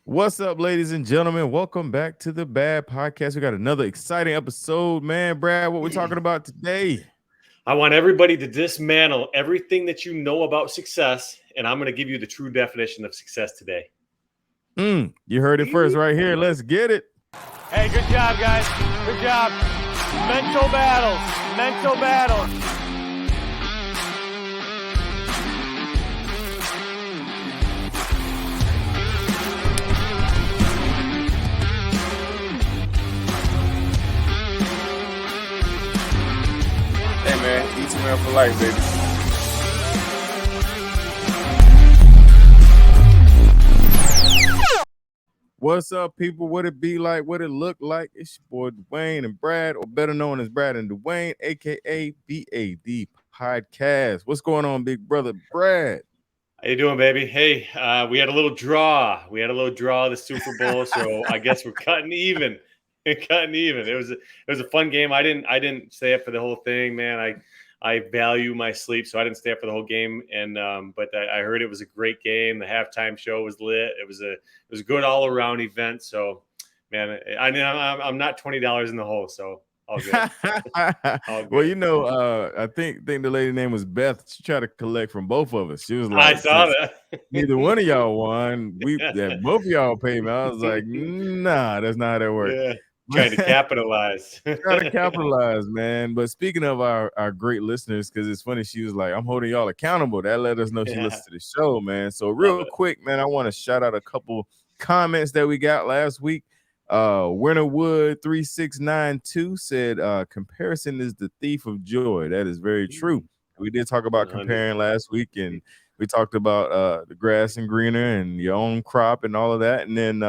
What's up, ladies and gentlemen? Welcome back to the Bad Podcast. We got another exciting episode, man. Brad, what we're talking about today? I want everybody to dismantle everything that you know about success, and I'm going to give you the true definition of success today. You heard it first right here. Let's get it. Hey, good job, guys. Good job. Mental battles. Mental battles. Hey, man. E2M for life, baby. What's up, people? What it be like? What it look like? It's your boy Dwayne and Brad, or better known as Brad and Dwayne, aka BAD Podcast. What's going on, big brother Brad? How you doing, baby? Hey, we had a little draw. We had a little draw of the Super Bowl, so I guess we're cutting even. Cutting even. It was a fun game. I didn't stay up for the whole thing, man. I value my sleep, so I didn't stay up for the whole game. And but I heard it was a great game. The halftime show was lit. It was a good all around event. So, man, I'm not $20 in the hole, so all good. All good. Well, I think the lady name was Beth. She tried to collect from both of us. She was like, I saw that. Neither one of y'all won. Both of y'all paid me. I was like, nah, that's not how that works. Yeah. Trying to capitalize. Trying to capitalize, man. But speaking of our great listeners, because it's funny, she was like, I'm holding y'all accountable. That let us know she listens to the show, man. So real quick, man, I want to shout out a couple comments that we got last week. Winterwood 3692 said comparison is the thief of joy. That is very true. We did talk about comparing last week, and we talked about the grass and greener and your own crop and all of that. And then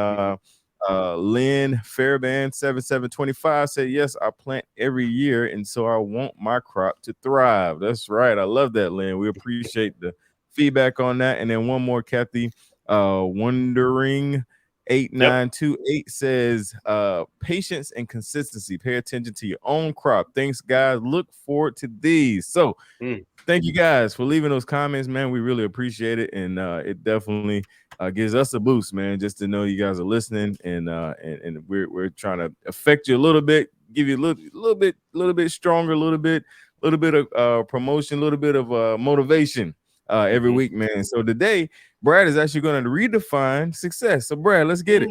Lynn Fairband 7725 said, yes, I plant every year, and so I want my crop to thrive. That's right. I love that, Lynn. We appreciate the feedback on that. And then one more, Kathy, wondering 8928 says patience and consistency. Pay attention to your own crop. Thanks, guys. Look forward to these. So thank you guys for leaving those comments, man. We really appreciate it, and it definitely gives us a boost, man, just to know you guys are listening, and we're trying to affect you a little bit, give you a little bit stronger, a little bit of promotion, a little bit of motivation every week, man. So today, Brad is actually going to redefine success. So, Brad, let's get it.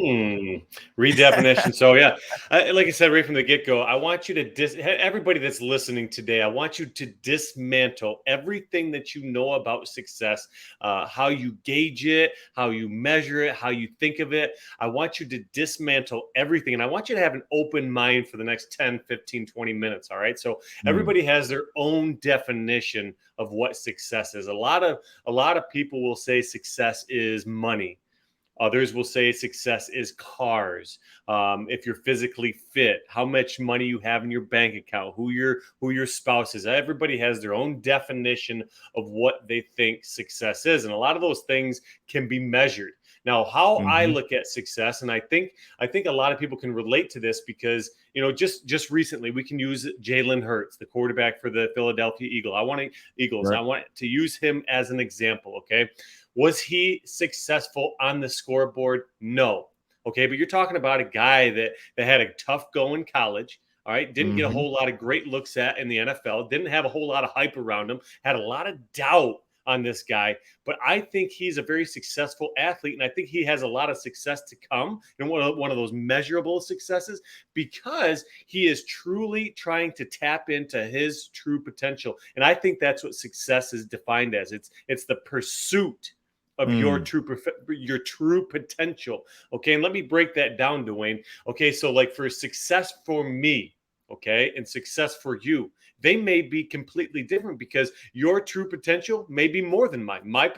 Redefinition. So, yeah, like I said right from the get-go, I want you to everybody that's listening today, I want you to dismantle everything that you know about success, how you gauge it, how you measure it, how you think of it. I want you to dismantle everything, and I want you to have an open mind for the next 10, 15, 20 minutes, all right? So everybody has their own definition of what success is. A lot of people will say success is money. Others will say success is cars. If you're physically fit, how much money you have in your bank account, who your spouse is. Everybody has their own definition of what they think success is, and a lot of those things can be measured. Now, how I look at success, and I think a lot of people can relate to this because, just recently we can use Jalen Hurts, the quarterback for the Philadelphia Eagles. I want to use him as an example. Okay, was he successful on the scoreboard? No. Okay, but you're talking about a guy that had a tough go in college. All right, didn't get a whole lot of great looks at in the NFL. Didn't have a whole lot of hype around him. Had a lot of doubt on this guy, but I think he's a very successful athlete, and I think he has a lot of success to come, and one of those measurable successes, because he is truly trying to tap into his true potential. And I think that's what success is defined as. It's the pursuit of your true potential. Okay, and let me break that down, Dwayne. Okay, so like for success for me, okay, and success for you, they may be completely different, because your true potential may be more than mine. My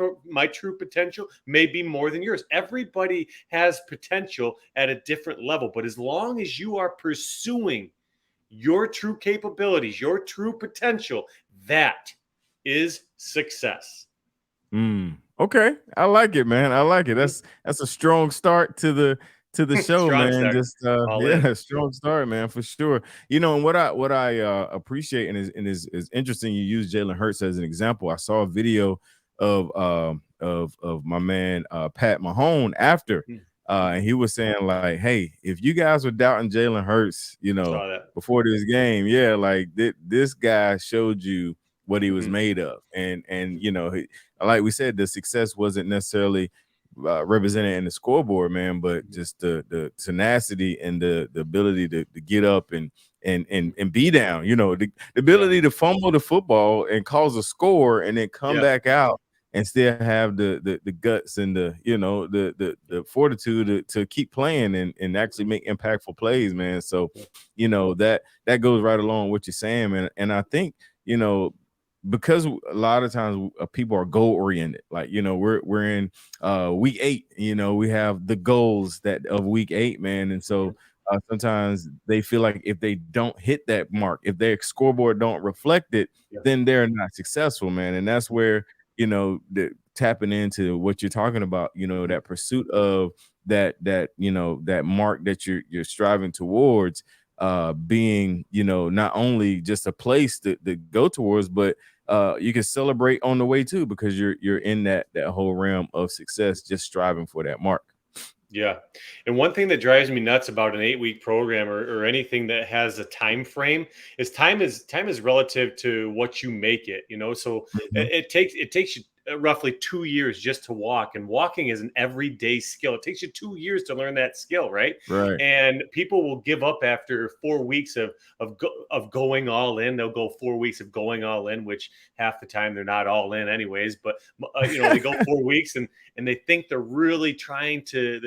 true potential may be more than yours. Everybody has potential at a different level, but as long as you are pursuing your true capabilities, your true potential, that is success. Okay, I like it, man. I like it. That's a strong start to the show, man. Start. Just strong start, man, for sure. And what I appreciate, and is interesting, you use Jalen Hurts as an example. I saw a video of my man Pat Mahone after And he was saying like, hey, if you guys were doubting Jalen Hurts, Saw that. before this game, like this guy showed you what he was Mhm. made of. And like we said, the success wasn't necessarily represented in the scoreboard, man, but just the tenacity and the ability to get up and be down, the ability to fumble the football and cause a score and then come back out and still have the guts and the fortitude to keep playing and actually make impactful plays, man. So, that goes right along with what you're saying, man. And I think, because a lot of times people are goal oriented, like, we're in week 8, we have the goals that of week 8, man. And so sometimes they feel like if they don't hit that mark, if their scoreboard don't reflect it, then they're not successful, man. And that's where, tapping into what you're talking about, that pursuit of that mark that you're striving towards, being, not only just a place to go towards, but you can celebrate on the way too, because you're in that whole realm of success, just striving for that mark. Yeah. And one thing that drives me nuts about an 8-week program or anything that has a time frame is time is relative to what you make it, So it takes you roughly 2 years just to walk, and walking is an everyday skill. It takes you 2 years to learn that skill, right? Right. And people will give up after 4 weeks of going all in. They'll go 4 weeks of going all in, which half the time they're not all in anyways, but they go 4 weeks and they think they're really trying to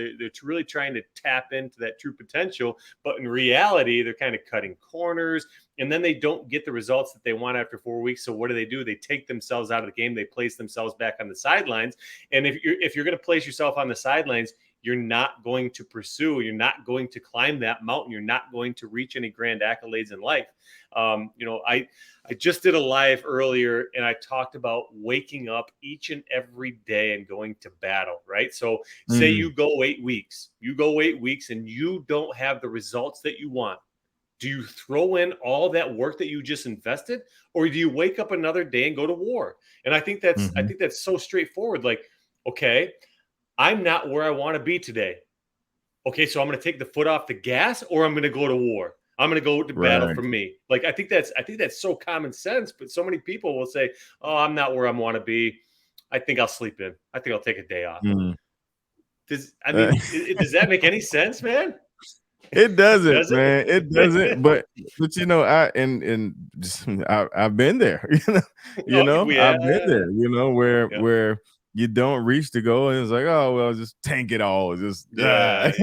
tap into that true potential, but in reality they're kind of cutting corners, and then they don't get the results that they want after 4 weeks. So what do? They take themselves out of the game. They place themselves back on the sidelines. And if you're going to place yourself on the sidelines, you're not going to pursue, you're not going to climb that mountain, you're not going to reach any grand accolades in life. I just did a live earlier and I talked about waking up each and every day and going to battle, right? So say you go 8 weeks, and you don't have the results that you want. Do you throw in all that work that you just invested, or do you wake up another day and go to war? And I think that's so straightforward. Like, okay, I'm not where I want to be today. Okay, so I'm going to take the foot off the gas, or I'm going to go to war. I'm going to go to battle for me. Like, I think that's so common sense, but so many people will say, "Oh, I'm not where I want to be. I think I'll sleep in. I think I'll take a day off." Does that make any sense, man? It doesn't, man. It doesn't. But I've been there. I've been there. Where you don't reach the goal, and it's like, oh well, just tank it all. Just I'm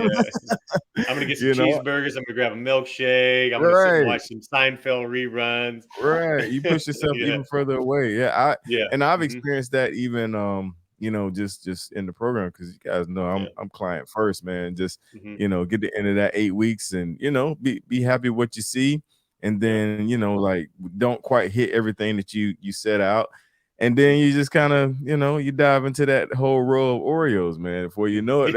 gonna get some cheeseburgers. I'm gonna grab a milkshake. I'm gonna sit and watch some Seinfeld reruns. Right, you push yourself even further away. I've experienced that even just in the program, because you guys know I'm client first, man. Just get the end of that 8 weeks and be happy with what you see, and then like don't quite hit everything that you set out, and then you just kind of you dive into that whole row of Oreos, man. Before you know it,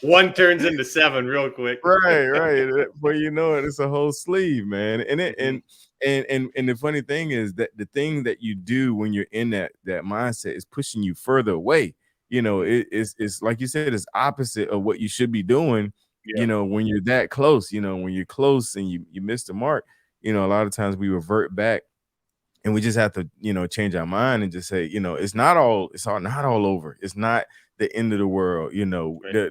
one turns into 7 real quick. right. Before you know it, it's a whole sleeve, man. And the funny thing is that the thing that you do when you're in that mindset is pushing you further away. It's like you said, it's opposite of what you should be doing. When you're that close, when you're close and you miss the mark, a lot of times we revert back, and we just have to change our mind and just say, it's not all over. It's not the end of the world.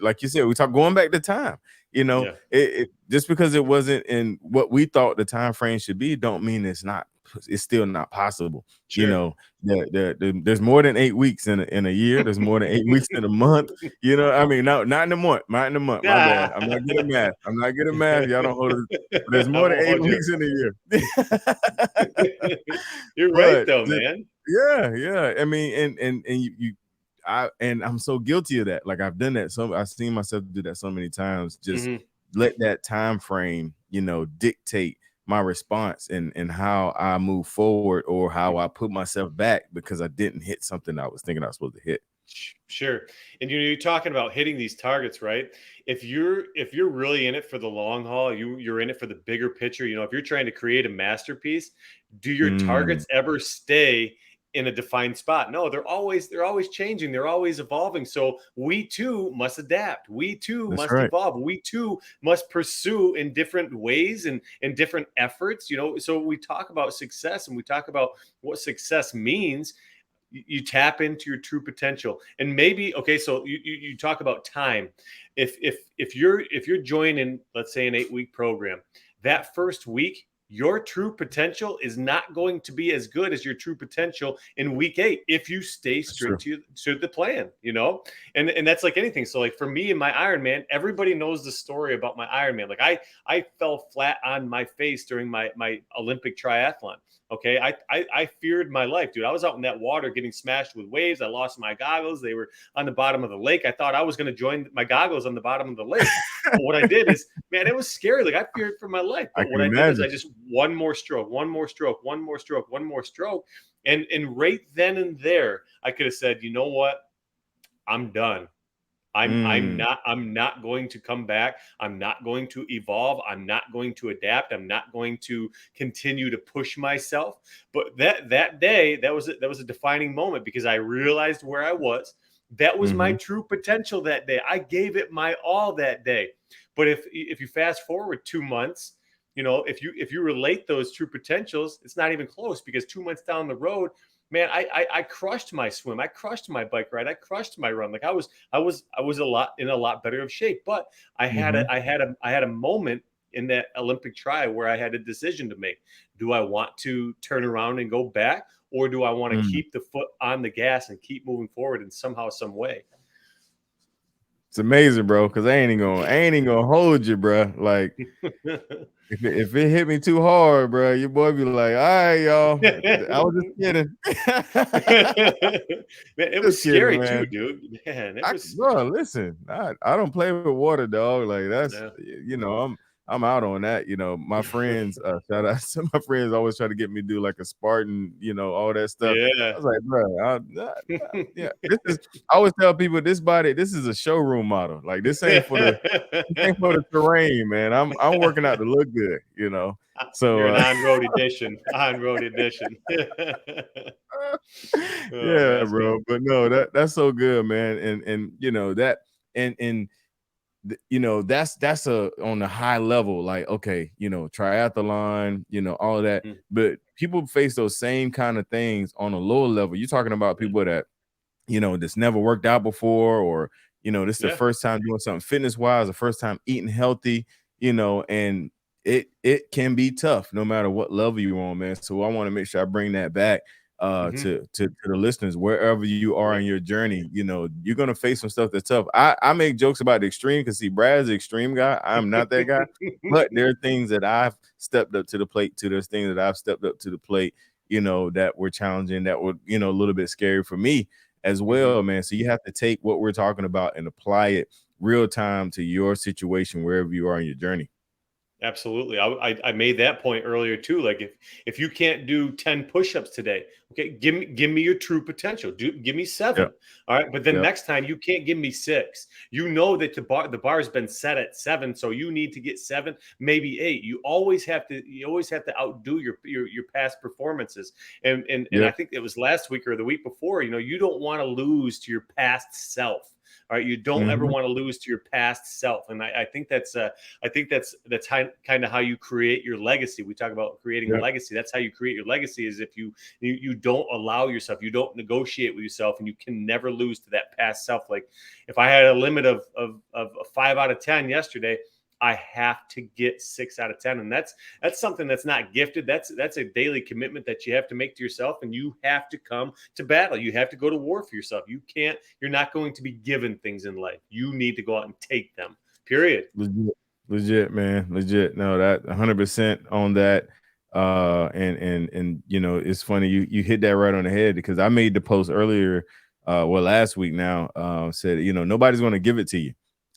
Like you said, we talk going back to time. It just because it wasn't in what we thought the time frame should be, don't mean it's still not possible. Sure. There's more than 8 weeks in a year. There's more than 8 weeks in a month. I mean, no, not in a month. Not in a month. My bad. I'm not good at math. Y'all don't hold it. There's more than 8 weeks in a year. You're right, though, man. Yeah. I mean, and I'm so guilty of that. Like, I've done that. I've seen myself do that so many times. Just let that time frame, dictate my response and how I move forward, or how I put myself back because I didn't hit something I was thinking I was supposed to hit. Sure. And you're talking about hitting these targets, right? If you're really in it for the long haul, you're in it for the bigger picture. If you're trying to create a masterpiece, do your targets ever stay in a defined spot. No, they're always changing. They're always evolving. So we too must adapt. We too That's must right. evolve. We too must pursue in different ways and in different efforts. So we talk about success and we talk about what success means. You tap into your true potential, and maybe okay. So you talk about time. If you're joining, let's say, an 8-week program, that first week, your true potential is not going to be as good as your true potential in week 8 if you stay strict to the plan, and that's like anything. So like for me and my Ironman, everybody knows the story about my Ironman. Like I fell flat on my face during my Olympic triathlon. Okay, I feared my life, dude. I was out in that water getting smashed with waves. I lost my goggles. They were on the bottom of the lake. I thought I was going to join my goggles on the bottom of the lake. But what I did is, man, it was scary. Like I feared for my life. But what I did is I just one more stroke, one more stroke, one more stroke, one more stroke. And right then and there, I could have said, you know what? I'm done. I'm not going to come back. I'm not going to evolve. I'm not going to adapt. I'm not going to continue to push myself. But that day, that was a defining moment because I realized where I was. That was my true potential that day. I gave it my all that day. But if you fast forward 2 months, if you relate those true potentials, it's not even close because 2 months down the road, man, I crushed my swim. I crushed my bike ride. I crushed my run. Like I was in a lot better of shape. But I had a moment in that Olympic try where I had a decision to make. Do I want to turn around and go back, or do I want to keep the foot on the gas and keep moving forward in somehow, some way? It's amazing, bro. Because I ain't even gonna hold you, bro. Like if it hit me too hard, bro, your boy be like, "All right, y'all, I was just kidding." Man, it was scary too, dude. Man, it was. Bro, listen, I don't play with water, dog. Like that's I'm out on that. My friends, shout out to my friends, always try to get me to do like a Spartan, all that stuff. Yeah. I was like, bro, yeah. I always tell people this is a showroom model. Like this ain't for the terrain, man. I'm working out to look good, So you're an on-road edition. On-road edition. Yeah, bro. But no, that's so good, man. And that and that's on a high level, like, okay, triathlon, all of that. But people face those same kind of things on a lower level. You're talking about people that, that's never worked out before, or, this is the first time doing something fitness wise, the first time eating healthy, and it can be tough no matter what level you're on, man. So I want to make sure I bring that back to the listeners, wherever you are in your journey. You're gonna face some stuff that's tough. I make jokes about the extreme because see, Brad's the extreme guy. I'm not that guy. But there are things that I've stepped up to the plate to. There's things that I've stepped up to the plate, that were challenging, that were, a little bit scary for me as well, man. So you have to take what we're talking about and apply it real time to your situation wherever you are in your journey. Absolutely. I made that point earlier too. Like if you can't do 10 push-ups today, okay, give me your true potential. Give me 7. Yep. All right. But then next time you can't give me 6. You know that the bar has been set at 7. So you need to get 7, maybe 8. You always have to outdo your past performances. And I think it was last week or the week before, you don't want to lose to your past self. All right, you don't ever want to lose to your past self, and I think that's kind of how you create your legacy. We talk about creating a legacy. That's how you create your legacy. Is if you don't allow yourself, you don't negotiate with yourself, and you can never lose to that past self. Like if I had a limit of 5 out of 10 yesterday, I have to get 6 out of 10. And that's something that's not gifted. That's a daily commitment that you have to make to yourself. And you have to come to battle. You have to go to war for yourself. You're not going to be given things in life. You need to go out and take them, period. Legit, man. Legit. No, that 100% on that. And it's funny. You hit that right on the head because I made the post earlier, last week now, said, nobody's going to give it to you.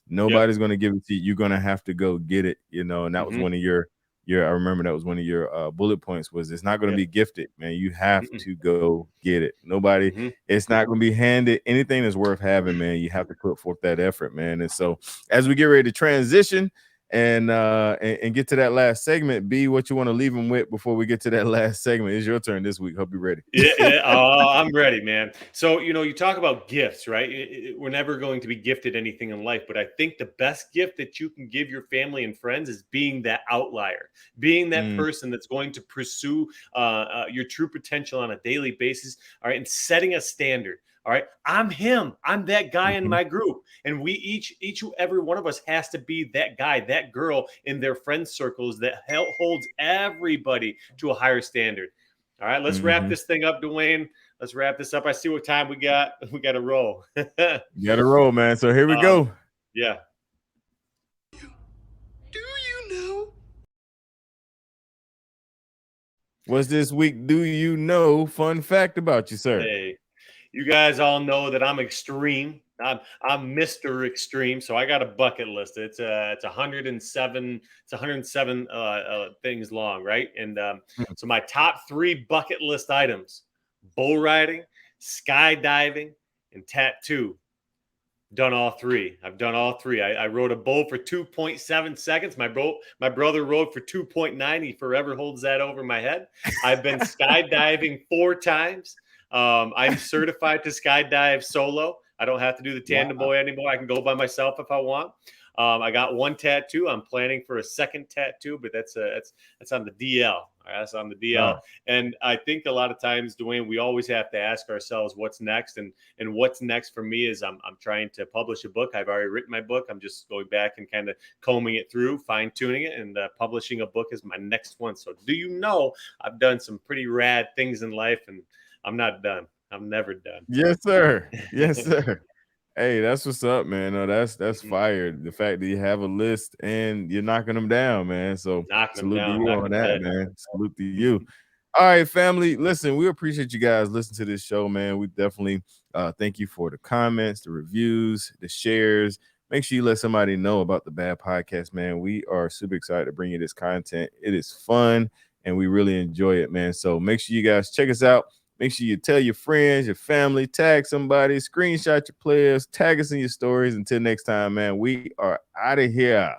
Nobody's going to give it to you. You're going to have to go get it, and that was one of your I remember that was one of your bullet points was it's not going to be gifted, man. You have to go get it. Nobody, it's not going to be handed. Anything that's worth having, man, you have to put forth that effort, man. And so as we get ready to transition and get to that last segment. B, what you want to leave them with before we get to that last segment? It's your turn this week. Hope you're ready. Yeah, I'm ready, man. So, you talk about gifts, right? We're never going to be gifted anything in life, but I think the best gift that you can give your family and friends is being that outlier, being that person that's going to pursue your true potential on a daily basis, all right, and setting a standard. All right, I'm him. I'm that guy in my group, and we each every one of us has to be that guy, that girl in their friend circles that holds everybody to a higher standard. All right, let's wrap this thing up, Dwayne. Let's wrap this up. I see what time we got. We got to roll. You got to roll, man. So here we go. Yeah. Do you know? What's this week? Do you know? Fun fact about you, sir. Hey, you guys all know that I'm extreme. I'm Mr. Extreme, so I got a bucket list. It's 107. It's 107 things long, right? And so my top 3 bucket list items: bull riding, skydiving, and tattoo. Done all 3. I've done all 3. I rode a bull for 2.7 seconds. My brother rode for 2.9. He forever holds that over my head. I've been skydiving 4 times. I'm certified to skydive solo. I don't have to do the tandem boy anymore. I can go by myself if I want. I got 1 tattoo. I'm planning for a 2nd tattoo, but that's on the DL. All right, that's on the DL. And I think a lot of times, Dwayne, we always have to ask ourselves what's next. And what's next for me is I'm trying to publish a book. I've already written my book. I'm just going back and kind of combing it through, fine tuning it, and publishing a book is my next one. So do you know I've done some pretty rad things in life, and I'm not done. I'm never done. Yes, sir. Yes, sir. Hey, that's what's up, man. No, that's fire. The fact that you have a list and you're knocking them down, man. So salute to you on that, man. Salute to you. All right, family. Listen, we appreciate you guys listening to this show, man. We definitely thank you for the comments, the reviews, the shares. Make sure you let somebody know about the Bad Podcast, man. We are super excited to bring you this content. It is fun and we really enjoy it, man. So make sure you guys check us out. Make sure you tell your friends, your family, tag somebody, screenshot your players, tag us in your stories. Until next time, man, we are out of here.